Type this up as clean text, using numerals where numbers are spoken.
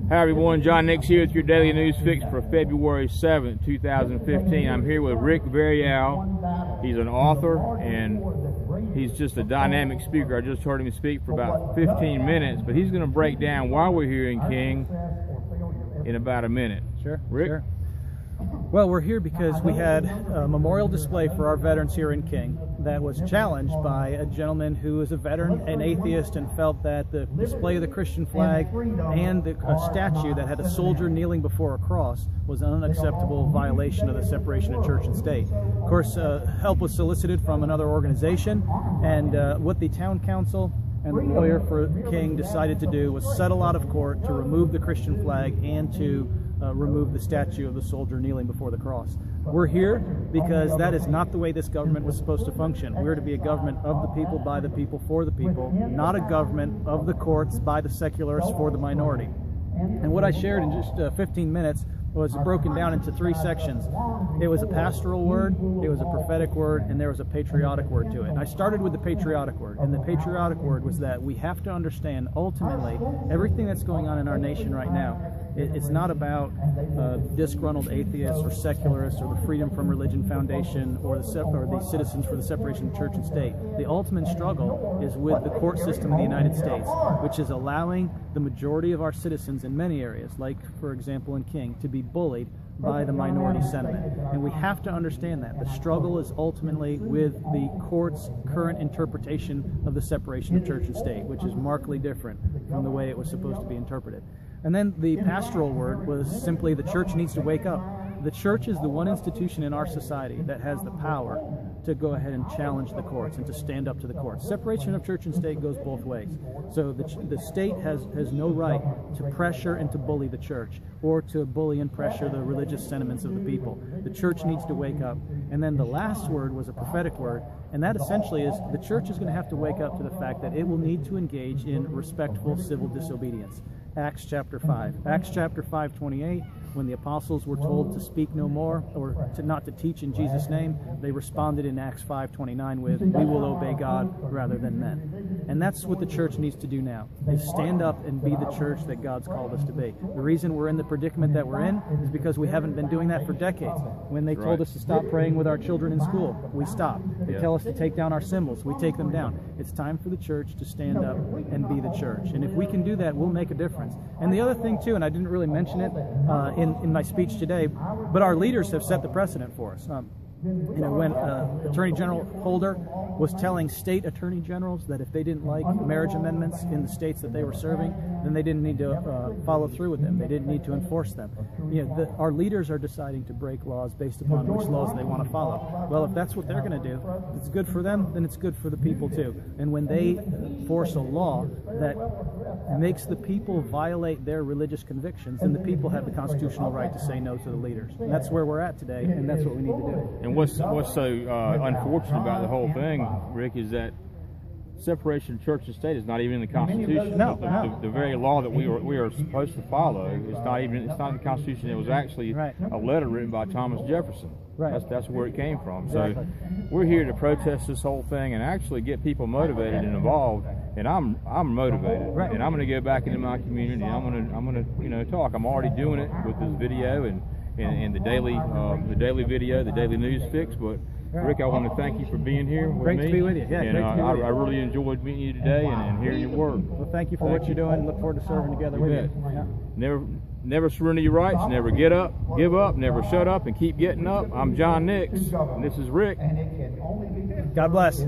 Hi everyone, John Nix here with your Daily News Fix for February 7th, 2015. I'm here with Rick Varial. He's an author and he's just a dynamic speaker. I just heard him speak for about 15 minutes, but he's going to break down why we're here in King in about a minute. Sure, Rick? Sure. Well, we're here because we had a memorial display for our veterans here in King that was challenged by a gentleman who is a veteran, an atheist, and felt that the display of the Christian flag and a statue that had a soldier kneeling before a cross was an unacceptable violation of the separation of church and state. Of course, help was solicited from another organization, and what the town council and the lawyer for King decided to do was settle out of court to remove the Christian flag and to remove the statue of the soldier kneeling before the cross. We're here because that is not the way this government was supposed to function. We're to be a government of the people, by the people, for the people, not a government of the courts, by the secularists, for the minority. And what I shared in just 15 minutes was broken down into 3 sections. It was a pastoral word, it was a prophetic word, and there was a patriotic word to it. And I started with the patriotic word, and the patriotic word was that we have to understand ultimately everything that's going on in our nation right now. It's not about disgruntled atheists or secularists or the Freedom from Religion Foundation or the Citizens for the Separation of Church and State. The ultimate struggle is with the court system in the United States, which is allowing the majority of our citizens in many areas, like for example in King, to be bullied by the minority sentiment. And we have to understand that. The struggle is ultimately with the court's current interpretation of the separation of church and state, which is markedly different from the way it was supposed to be interpreted. And then the pastoral word was simply the church needs to wake up. The church is the one institution in our society that has the power to go ahead and challenge the courts and to stand up to the courts. Separation of church and state goes both ways. So the state has no right to pressure and to bully the church or to bully and pressure the religious sentiments of the people. The church needs to wake up. And then the last word was a prophetic word, and that essentially is the church is going to have to wake up to the fact that it will need to engage in respectful civil disobedience. Acts chapter 5. Acts chapter 5:28, when the apostles were told to speak no more or not to teach in Jesus' name, they responded in Acts 5:29 with, "We will obey God rather than men." And that's what the church needs to do now, is stand up and be the church that God's called us to be. The reason we're in the predicament that we're in is because we haven't been doing that for decades. When they told us to stop praying with our children in school, we stopped. They tell us to take down our symbols, we take them down. It's time for the church to stand up and be the church. And if we can do that, we'll make a difference. And the other thing too, and I didn't really mention it in my speech today, but our leaders have set the precedent for us. When Attorney General Holder was telling state attorney generals that if they didn't like marriage amendments in the states that they were serving, then they didn't need to follow through with them. They didn't need to enforce them. Our leaders are deciding to break laws based upon which laws they want to follow. Well, if that's what they're going to do, it's good for them, then it's good for the people too. And when they force a law that makes the people violate their religious convictions, then the people have the constitutional right to say no to the leaders. And that's where we're at today, and that's what we need to do. And what's so unfortunate about the whole thing, Rick, is that separation of church and state is not even in the Constitution. No, the very law that we are supposed to follow is not even. It's not in the Constitution. It was actually a letter written by Thomas Jefferson. That's where it came from. So we're here to protest this whole thing and actually get people motivated and involved. And I'm motivated, and I'm going to go back into my community. And I'm going to talk. I'm already doing it with this video and the daily video, the daily news fix. But Rick, I want to thank you for being here with me. Great to be with you. Yeah, and I really enjoyed meeting you today and hearing your work. Well, thank you for what you're doing. Look forward to serving together with you. Yeah. Never surrender your rights. Never give up. Never shut up, and keep getting up. I'm John Nix, and this is Rick. God bless.